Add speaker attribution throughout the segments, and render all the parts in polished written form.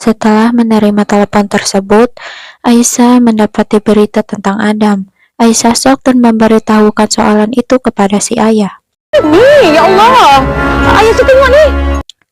Speaker 1: Setelah menerima telepon tersebut, Aisyah mendapati berita tentang Adam. Aisyah shock dan memberitahukan soalan itu kepada si ayah.
Speaker 2: Ni, ya Allah. Ayah tu tengok ni.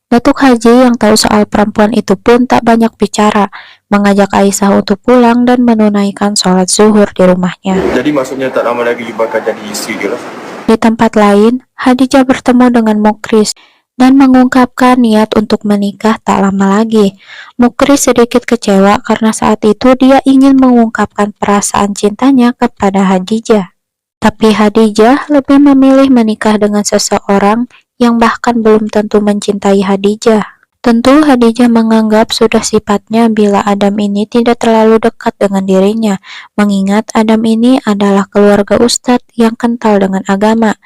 Speaker 1: Datuk Haji yang tahu soal perempuan itu pun tak banyak bicara, mengajak Aisyah untuk pulang dan menunaikan sholat zuhur di rumahnya.
Speaker 3: Jadi maksudnya tak lama lagi you bakal jadi isteri dia lah.
Speaker 1: Di tempat lain, Hadijah bertemu dengan Mukris dan mengungkapkan niat untuk menikah tak lama lagi. Mukris sedikit kecewa karena saat itu dia ingin mengungkapkan perasaan cintanya kepada Hadijah. Tapi Hadijah lebih memilih menikah dengan seseorang yang bahkan belum tentu mencintai Hadijah. Tentu Hadijah menganggap sudah sifatnya bila Adam ini tidak terlalu dekat dengan dirinya, mengingat Adam ini adalah keluarga ustadz yang kental dengan agama.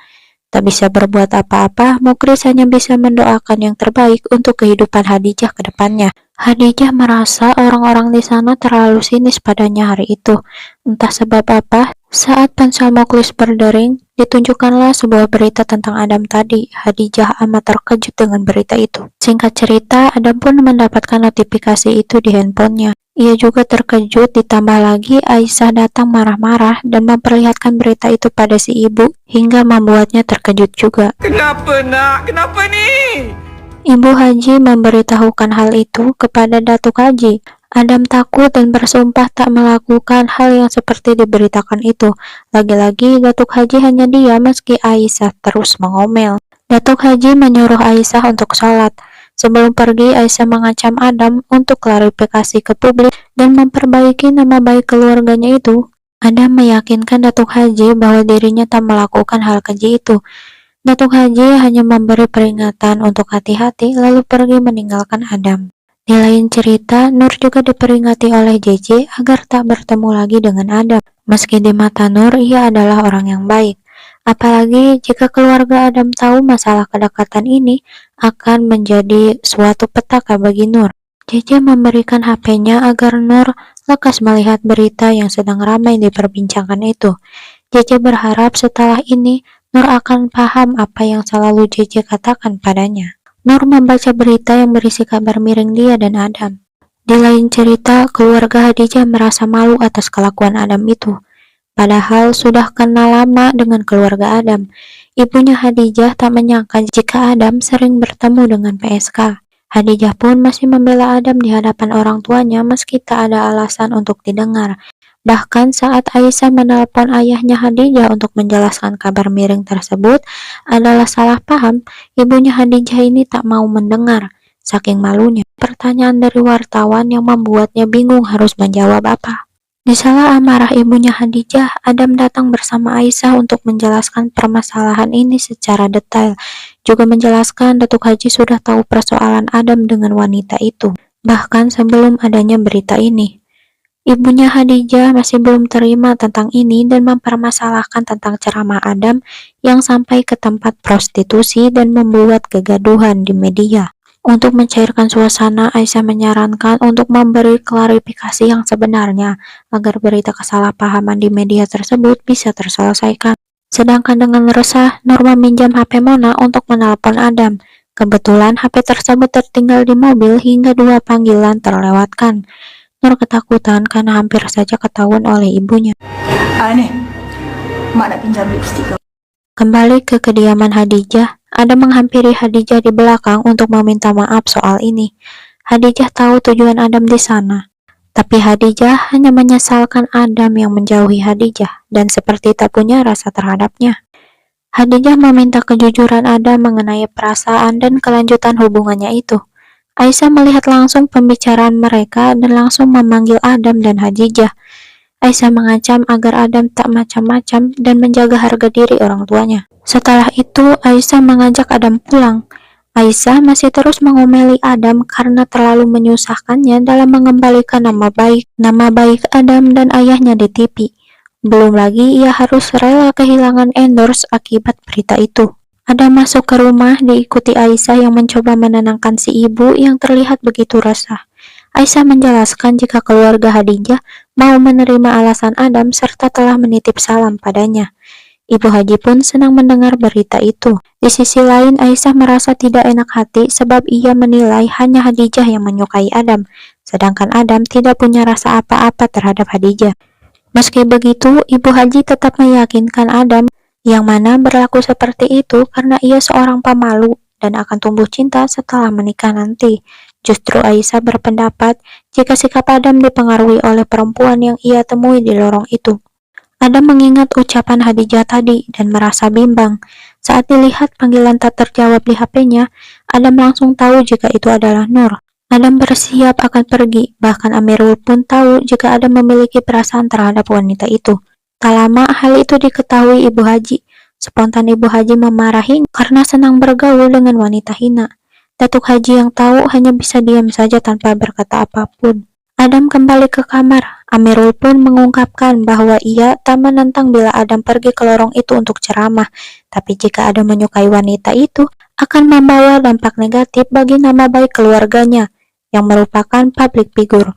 Speaker 1: Tak bisa berbuat apa-apa, Mukris hanya bisa mendoakan yang terbaik untuk kehidupan Hadijah ke depannya. Hadijah merasa orang-orang di sana terlalu sinis padanya hari itu. Entah sebab apa, saat ponsel Muklis berdering, ditunjukkanlah sebuah berita tentang Adam tadi. Hadijah amat terkejut dengan berita itu. Singkat cerita, Adam pun mendapatkan notifikasi itu di handphonenya. Ia juga terkejut, ditambah lagi Aisyah datang marah-marah dan memperlihatkan berita itu pada si ibu, hingga membuatnya terkejut juga.
Speaker 2: Kenapa nak? Kenapa ni?
Speaker 1: Ibu Haji memberitahukan hal itu kepada Datuk Haji. Adam takut dan bersumpah tak melakukan hal yang seperti diberitakan itu. Lagi-lagi Datuk Haji hanya diam meski Aisyah terus mengomel. Datuk Haji menyuruh Aisyah untuk sholat. Sebelum pergi, Aisyah mengancam Adam untuk klarifikasi ke publik dan memperbaiki nama baik keluarganya itu. Adam meyakinkan Datuk Haji bahwa dirinya tak melakukan hal keji itu. Datuk Haji hanya memberi peringatan untuk hati-hati lalu pergi meninggalkan Adam. Di lain cerita, Nur juga diperingati oleh JJ agar tak bertemu lagi dengan Adam. Meski di mata Nur, ia adalah orang yang baik. Apalagi jika keluarga Adam tahu masalah kedekatan ini akan menjadi suatu petaka bagi Nur. JJ memberikan HP-nya agar Nur lekas melihat berita yang sedang ramai diperbincangkan itu. JJ berharap setelah ini Nur akan paham apa yang selalu JJ katakan padanya. Nur membaca berita yang berisi kabar miring dia dan Adam. Di lain cerita, keluarga Hadijah merasa malu atas kelakuan Adam itu. Padahal sudah kenal lama dengan keluarga Adam. Ibunya Hadijah tak menyangka jika Adam sering bertemu dengan PSK. Hadijah pun masih membela Adam di hadapan orang tuanya meski tak ada alasan untuk didengar. Bahkan saat Aisyah menelpon ayahnya Hadijah untuk menjelaskan kabar miring tersebut adalah salah paham, ibunya Hadijah ini tak mau mendengar. Saking malunya, pertanyaan dari wartawan yang membuatnya bingung harus menjawab apa. Di sela amarah ibunya Hadijah, Adam datang bersama Aisyah untuk menjelaskan permasalahan ini secara detail. Juga menjelaskan Datuk Haji sudah tahu persoalan Adam dengan wanita itu, bahkan sebelum adanya berita ini. Ibunya Hadijah masih belum terima tentang ini dan mempermasalahkan tentang ceramah Adam yang sampai ke tempat prostitusi dan membuat kegaduhan di media. Untuk mencairkan suasana, Aisyah menyarankan untuk memberi klarifikasi yang sebenarnya agar berita kesalahpahaman di media tersebut bisa terselesaikan. Sedangkan dengan resah, Nur meminjam HP Mona untuk menelpon Adam. Kebetulan HP tersebut tertinggal di mobil hingga 2 panggilan terlewatkan. Nur ketakutan karena hampir saja ketahuan oleh ibunya.
Speaker 2: Ni, mak nak pinjam lipstick kau.
Speaker 1: Kembali ke kediaman Hadijah, Adam menghampiri Hadijah di belakang untuk meminta maaf soal ini. Hadijah tahu tujuan Adam di sana, tapi Hadijah hanya menyesalkan Adam yang menjauhi Hadijah dan seperti tak punya rasa terhadapnya. Hadijah meminta kejujuran Adam mengenai perasaan dan kelanjutan hubungannya itu. Aisyah melihat langsung pembicaraan mereka dan langsung memanggil Adam dan Hadijah. Aisyah mengancam agar Adam tak macam-macam dan menjaga harga diri orang tuanya. Setelah itu, Aisyah mengajak Adam pulang. Aisyah masih terus mengomeli Adam karena terlalu menyusahkannya dalam mengembalikan nama baik Adam dan ayahnya di TV. Belum lagi ia harus rela kehilangan endorse akibat berita itu. Adam masuk ke rumah diikuti Aisyah yang mencoba menenangkan si ibu yang terlihat begitu resah. Aisyah menjelaskan jika keluarga Hadijah mau menerima alasan Adam serta telah menitip salam padanya. Ibu Haji pun senang mendengar berita itu. Di sisi lain, Aisyah merasa tidak enak hati sebab ia menilai hanya Khadijah yang menyukai Adam, sedangkan Adam tidak punya rasa apa-apa terhadap Khadijah. Meski begitu, Ibu Haji tetap meyakinkan Adam yang mana berlaku seperti itu karena ia seorang pemalu dan akan tumbuh cinta setelah menikah nanti. Justru Aisyah berpendapat jika sikap Adam dipengaruhi oleh perempuan yang ia temui di lorong itu. Adam mengingat ucapan Khadijah tadi dan merasa bimbang. Saat dilihat panggilan tak terjawab di HP-nya, Adam langsung tahu jika itu adalah Nur. Adam bersiap akan pergi, bahkan Amirul pun tahu jika Adam memiliki perasaan terhadap wanita itu. Tak lama hal itu diketahui Ibu Haji. Spontan Ibu Haji memarahi karena senang bergaul dengan wanita hina. Datuk Haji yang tahu hanya bisa diam saja tanpa berkata apapun. Adam kembali ke kamar. Amirul pun mengungkapkan bahwa ia tak menentang bila Adam pergi ke lorong itu untuk ceramah. Tapi jika Adam menyukai wanita itu, akan membawa dampak negatif bagi nama baik keluarganya yang merupakan public figure.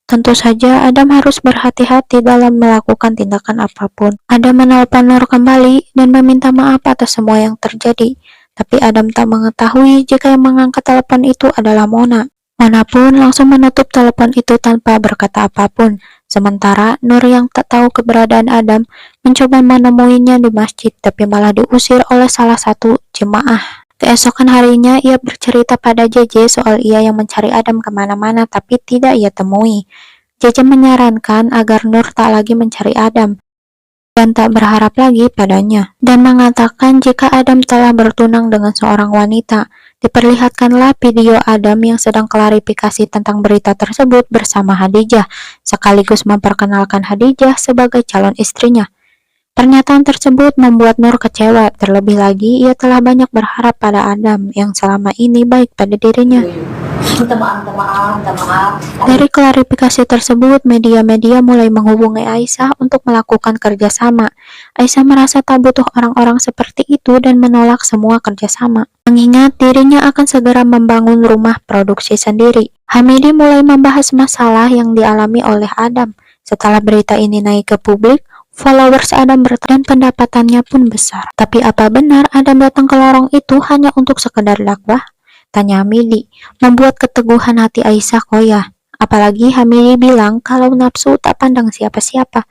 Speaker 1: Tentu saja Adam harus berhati-hati dalam melakukan tindakan apapun. Adam menelpon Nur kembali dan meminta maaf atas semua yang terjadi. Tapi Adam tak mengetahui jika yang mengangkat telepon itu adalah Mona. Mona pun langsung menutup telepon itu tanpa berkata apapun. Sementara Nur yang tak tahu keberadaan Adam mencoba menemuinya di masjid, tapi malah diusir oleh salah satu jemaah. Keesokan harinya ia bercerita pada JJ soal ia yang mencari Adam kemana-mana tapi tidak ia temui. JJ menyarankan agar Nur tak lagi mencari Adam dan tak berharap lagi padanya, dan mengatakan jika Adam telah bertunang dengan seorang wanita. Diperlihatkanlah video Adam yang sedang klarifikasi tentang berita tersebut bersama Khadijah, sekaligus memperkenalkan Khadijah sebagai calon istrinya. Pernyataan tersebut membuat Nur kecewa, terlebih lagi ia telah banyak berharap pada Adam yang selama ini baik pada dirinya.
Speaker 2: Minta maaf.
Speaker 1: Dari klarifikasi tersebut, media-media mulai menghubungi Aisyah untuk melakukan kerjasama. Aisyah merasa tak butuh orang-orang seperti itu dan menolak semua kerjasama. Mengingat dirinya akan segera membangun rumah produksi sendiri. Hamidi mulai membahas masalah yang dialami oleh Adam. Setelah berita ini naik ke publik, followers Adam dan pendapatannya pun besar. Tapi apa benar Adam datang ke lorong itu hanya untuk sekedar dakwah? Tanya Hamidi, membuat keteguhan hati Aisyah koyah. Apalagi Hamidi bilang kalau nafsu tak pandang siapa-siapa.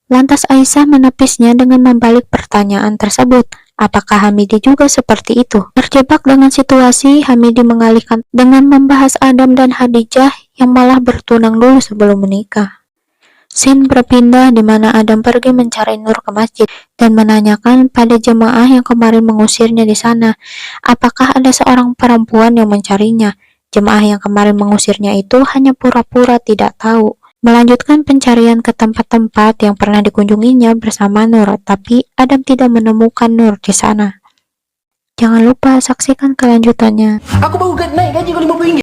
Speaker 1: Lantas Aisyah menepisnya dengan membalik pertanyaan tersebut. Apakah Hamidi juga seperti itu? Terjebak dengan situasi, Hamidi mengalihkan dengan membahas Adam dan Khadijah yang malah bertunang dulu sebelum menikah. Scene berpindah di mana Adam pergi mencari Nur ke masjid dan menanyakan pada jemaah yang kemarin mengusirnya di sana, apakah ada seorang perempuan yang mencarinya. Jemaah yang kemarin mengusirnya itu hanya pura-pura tidak tahu. Melanjutkan pencarian ke tempat-tempat yang pernah dikunjunginya bersama Nur, tapi Adam tidak menemukan Nur di sana. Jangan lupa saksikan kelanjutannya.
Speaker 4: Aku baru naik gaji kau RM50.